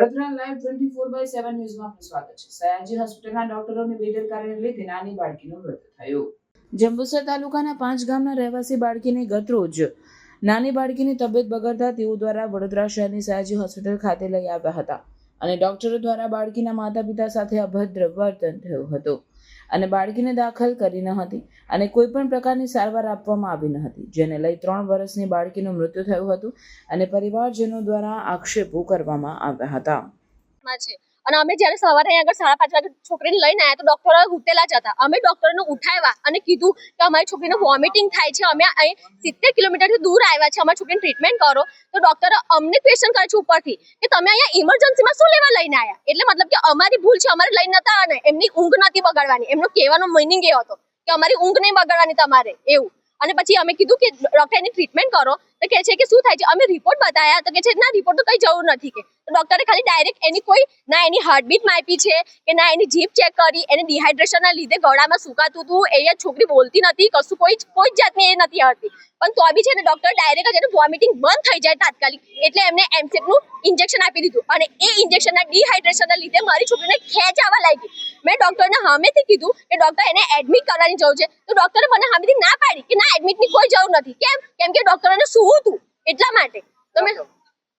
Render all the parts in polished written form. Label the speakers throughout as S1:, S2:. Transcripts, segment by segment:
S1: Vadodara live 24/7 ન્યૂઝમાં આપનું સ્વાગત છે. સયાજી હોસ્પિટલના ડોક્ટરોની બેદરકારીને લીધે નાની બાળકીનું મૃત્યુ થયું. જંબુસર તાલુકાના 5 ગામના રહેવાસી બાળકીને ગતરોજ નાની બાળકીની તબિયત બગડતા તેઓ દ્વારા વડોદરા શહેરની સયાજી હોસ્પિટલ ખાતે લઈ આવ્યા હતા અને ડોક્ટરો દ્વારા બાળકીના માતા પિતા સાથે અભદ્ર વર્તન થયું હતું અને બાળકીને દાખલ કરી ન હતી અને કોઈ પણ પ્રકારની સારવાર આપવામાં આવી ન હતી, જેને લઈ 3 વર્ષની બાળકીનું મૃત્યુ થયું હતું અને પરિવારજનો દ્વારા આક્ષેપો કરવામાં આવ્યા હતા.
S2: અને અમે જ્યારે સવારે અહીંયા આગળ 5:30 વાગે છોકરીને લઈને આવ્યા તો ડોક્ટરો ઉઠેલા જ હતા. અમે ડોક્ટરને ઉઠાવ્યા અને કીધું કે અમારી છોકરીને વોમિટિંગ થાય છે, અમે અહીં 70 કિલોમીટરથી દૂર આવ્યા છે, અમારી છોકરીને ટ્રીટમેન્ટ કરો. તો ડોક્ટરે અમને ક્વેશ્ચન કરે છે ઉપરથી કે તમે અહીંયા ઇમરજન્સીમાં શું લેવા લઈને આવ્યા. એટલે મતલબ કે અમારી ભૂલ છે, અમારે લઈને નતા આવ્યા, એમની ઊંઘ નથી બગાડવાની. એમનો કહેવાનો મિનિંગ એ હતો કે અમારી ઊંઘ નહીં બગાડવાની તમારે એવું. અને પછી અમે કીધું કે ડોક્ટર એની ટ્રીટમેન્ટ કરો તો કહે છે કે શું થાય છે. અમે રિપોર્ટ બતાવ્યા તો કહે છે ના રિપોર્ટ તો કઈ જરૂર નથી. કે ડોક્ટરે ખાલી ડાયરેક્ટ એની કોઈ ના એની હાર્ટબીટ માપી છે કે ના એની જીભ ચેક કરી. એને ડિહાઇડ્રેશનના લીધે ગળામાં સુકાતું હતું, એ છોકરી બોલતી નથી, કશું કોઈ જ જાતની એ નથી હરતી. પણ તો બી છે ને ડોક્ટર ડાયરેક્ટ જ એને વોમિટિંગ બંધ થઈ જાય તાત્કાલિક એટલે એમને એમસેટનું ઇન્જેક્શન આપી દીધું અને એ ઇન્જેક્શનના ડિહાઇડ્રેશનના લીધે મારી છોકરીને ખેંચ આવવા લાગી. મેં ડોક્ટરને સામેથી કીધું કે ડોક્ટર એને એડમિટ કરવાની જરૂર છે તો ડોક્ટરે મને સામેથી ના પાડી કે ના એડમિટની કોઈ જરૂર નથી. કેમ કે ડોક્ટરોને સૂવું હતું એટલા માટે. તમે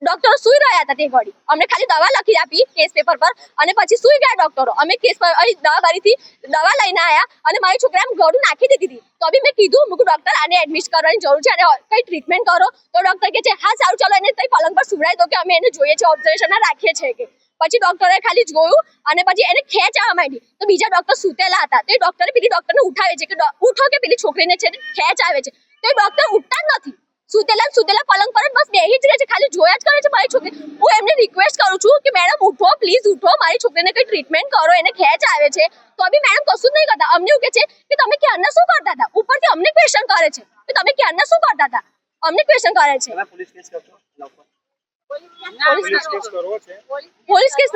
S2: ડોક્ટરો સુઈ રહ્યા હતા તે ઘડી, અમને ખાલી દવા લખી આપી કેસ પેપર પર અને પછી સુઈ ગયા ડોક્ટરો. અમે કેસ પર દવાખાનેથી દવા લઈને આવ્યા અને મારી છોકરી આમ ગળું નાખી દીધી હતી. તો બી મેં કીધું ડોક્ટર આને એડમિટ કરવાની જરૂર છે અને કઈ ટ્રીટમેન્ટ કરો. તો ડોક્ટર કહે છે હા સારું ચાલો એને કઈ પલંગ પર સુવડાવી દો કે અમે એને જોઈએ છે, ઓબ્ઝર્વેશનમાં રાખીએ છીએ. કે પછી ડોક્ટરે ખાલી જોયું અને પછી એને ખેંચ આવવા માંડી તો બીજા ડોક્ટર સૂતેલા હતા તો એ ડોક્ટરે પેલી ડોક્ટરને ઉઠાવે છે કે ઉઠો કે પેલી છોકરીને છે ખેંચ આવે છે. તો એ ડોક્ટર ઉઠતા જ નથી, સુતેલા પલંગ પર બસ બેહી જ રહે છે, ખાલી જોયા જ કરે છે મારી છોકરી. હું એમને રિક્વેસ્ટ કરું છું કે મેડમ ઉઠો, પ્લીઝ ઉઠો, મારી છોકરીને કઈ ટ્રીટમેન્ટ કરો, એને ખેંચ આવે છે. તો બી મેડમ કશું જ નહીં કરતા. અમને એવું કહે છે કે તમે ક્યારના શું કરતા હતા. ઉપરથી અમને ક્વેશ્ચન કરે છે કે તમે ક્યારના શું કરતા હતા. અમને ક્વેશ્ચન કરે છે. પોલીસ કેસ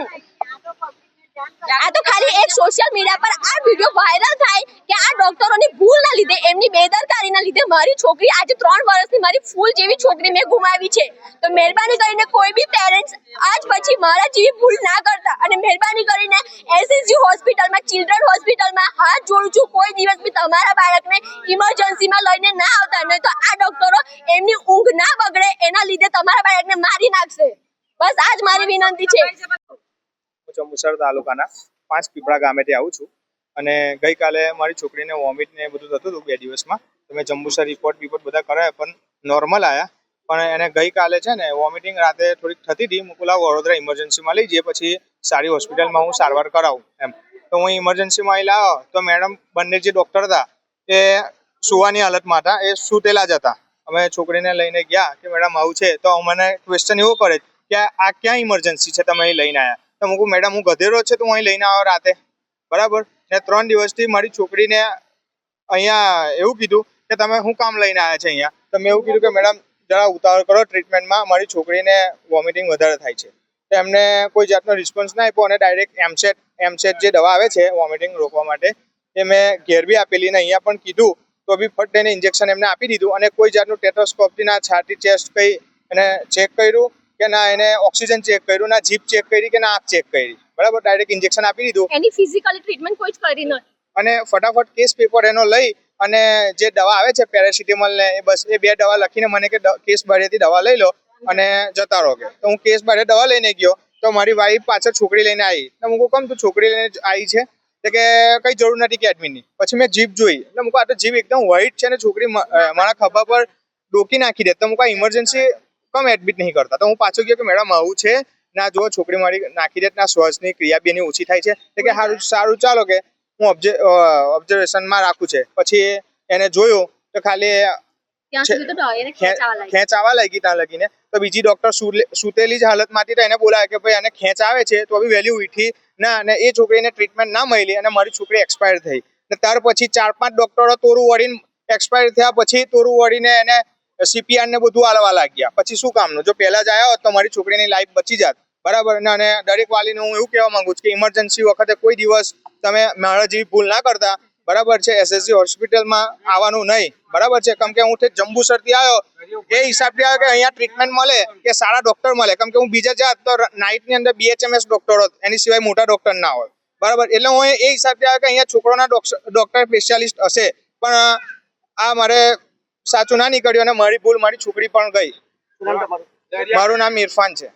S2: આ તો ખાલી એક સોશિયલ મીડિયા પર આ વિડિયો વાયરલ થાય કે આ ડોક્ટરોની ભૂલના લીધે, એમની બેદરકારીના લીધે મારી છોકરી આજે 3 વર્ષની મારી ફૂલ જેવી છોકરી મેં ગુમાવી છે. તો મહેરબાની કરીને કોઈ બી પેરેન્ટ્સ આજ પછી મારા જેવી ભૂલ ના કરતા અને મહેરબાની કરીને એસએસજી હોસ્પિટલમાં, ચિલ્ડ્રન હોસ્પિટલમાં હાથ જોડું છું, કોઈ દિવસ બી તમારા બાળકને ઇમરજન્સીમાં લઈને ના આવતા, નહીં તો આ ડોક્ટરો એમની ઊંઘ ના બગડે એના લીધે તમારા બાળકને મારી નાખશે. બસ આજ મારી વિનંતી છે.
S3: જંબુસર તાલુકાના 5 પીપળા ગામેથી આવું છું અને ગઈકાલે મારી છોકરીને વોમિટ ને બધું થતું હતું 2 દિવસમાં. તો મેં જંબુસર રિપોર્ટ બધા કરાયા પણ નોર્મલ આવ્યા. પણ એને ગઈકાલે છે ને વોમિટિંગ રાતે થોડીક થતી હતી. મુકુલા વડોદરા ઇમરજન્સીમાં લઈ જઈએ પછી સારી હોસ્પિટલમાં હું સારવાર કરાવું એમ. તો હું ઇમરજન્સીમાં અહીં લાવ્યો તો મેડમ બંને જે ડૉક્ટર હતા એ સુવાની હાલતમાં હતા, એ સૂતેલા જ હતા. અમે છોકરીને લઈને ગયા કે મેડમ આવું છે તો મને ક્વેશ્ચન એવો કરે કે આ ક્યાં ઇમરજન્સી છે તમે અહીં લઈને આવ્યા. તો હું મેડમ હું ગધેરો છે તો હું અહીં લઈને આવ્યો રાતે, બરાબર. ને 3 દિવસથી મારી છોકરીને અહીંયા એવું કીધું કે તમે શું કામ લઈને આવ્યા છે અહીંયા. તો મેં એવું કીધું કે મેડમ જરા ઉતાવળ કરો ટ્રીટમેન્ટમાં, મારી છોકરીને વોમિટિંગ વધારે થાય છે. તો એમને કોઈ જાતનો રિસ્પોન્સ ના આપ્યો અને ડાયરેક્ટ એમસેટ જે દવા આવે છે વોમિટિંગ રોકવા માટે એ મેં ઘેર બી આપેલી અને અહીંયા પણ કીધું તો બી ફટ એને ઇન્જેક્શન એમને આપી દીધું અને કોઈ જાતનું ટેટોસ્કોપથી ના છાતી ચેસ્ટ કંઈ એને ચેક કર્યું કે ના એને ઓક્સિજન ચેક કર્યું, ના જીપ ચેક કરી કે ના આંખ ચેક કરી, બરાબર. ડાયરેક્ટ ઇન્જેક્શન આપી દીધું.
S2: એની ફિઝિકલી ટ્રીટમેન્ટ કોઈ જ કરી નથી
S3: અને ફટાફટ કેસ પેપર એનો લઈ અને જે દવા આવે છે પેરાસિટામોલ ને એ બસ એ 2 દવા લખીને મને કે કેસ બારેથી દવા લઈ લો અને જતા રહો. કે તો હું કેસ બારે દવા લઈને ગયો તો મારી વાઈફ પાછળ છોકરી લઈને આવી. તો હું કહું તું છોકરી લઈને આવી છે તો કે કઈ જરૂર નથી કે એડમિટની. પછી મેં જીપ જોઈ એટલે હું આ તો જીપ એકદમ વ્હાઈટ છે ને છોકરી મારા ખભા પર ડોકી નાખી દે. તો હું ઇમરજન્સી કમ એડમિટ નહીં કરતા. તો હું પાછો ગયો કે મેડમ આવું છે ના જુઓ છોકરી મારી નાખી દે, ના શ્વાસની ક્રિયા બી એની ઓછી થાય છે. તો કે સારું ચાલો કે હું ઓબ્ઝર્વેશનમાં રાખું છે. પછી એને જોયું તો ખાલી ખેંચ આવવા લાગી ત્યાં લગીને. તો બીજી ડોક્ટર સૂતેલી જ હાલતમાંથી તો એને બોલાવે કે ભાઈ એને ખેંચ આવે છે તો બી વહેલી ઉઠી ના અને એ છોકરીને ટ્રીટમેન્ટ ના મળી અને મારી છોકરી એક્સપાયર થઈ. ને ત્યાર પછી 4-5 ડોક્ટરો તોરું વળીને એક્સપાયર થયા પછી તોરું વળીને એને CPR ને બધું આલવા લાગ્યા. પછી શું કામનું? જો પહેલા જ આવ્યા હોત તો મારી છોકરીની લાઈફ બચી જાત, બરાબર. અને દરેક વાલીને હું એવું કહેવા માંગુ છું કે ઇમરજન્સી વખતે કોઈ દિવસ તમે મારા જેવી ભૂલ ના કરતા બરાબર છે, SSG હોસ્પિટલમાં આવવાનું નહીં, બરાબર છે, કેમ કે હું જંબુસરથી આવ્યો એ હિસાબથી આવ્યો કે અહીંયા ટ્રીટમેન્ટ મળે કે સારા ડૉક્ટર મળે, કેમ કે હું બીજા જાત તો નાઇટની અંદર BHMS ડૉક્ટર હોત, એની સિવાય મોટા ડૉક્ટર ના હોય, બરાબર. એટલે હું એ હિસાબથી આવ્યો કે અહીંયા છોકરોના ડૉક્ટર સ્પેશિયાલિસ્ટ હશે, પણ આ મારે સાચું ના નીકળ્યું અને મારી ભૂલ, મારી છોકરી પણ ગઈ. મારું નામ ઇરફાન છે.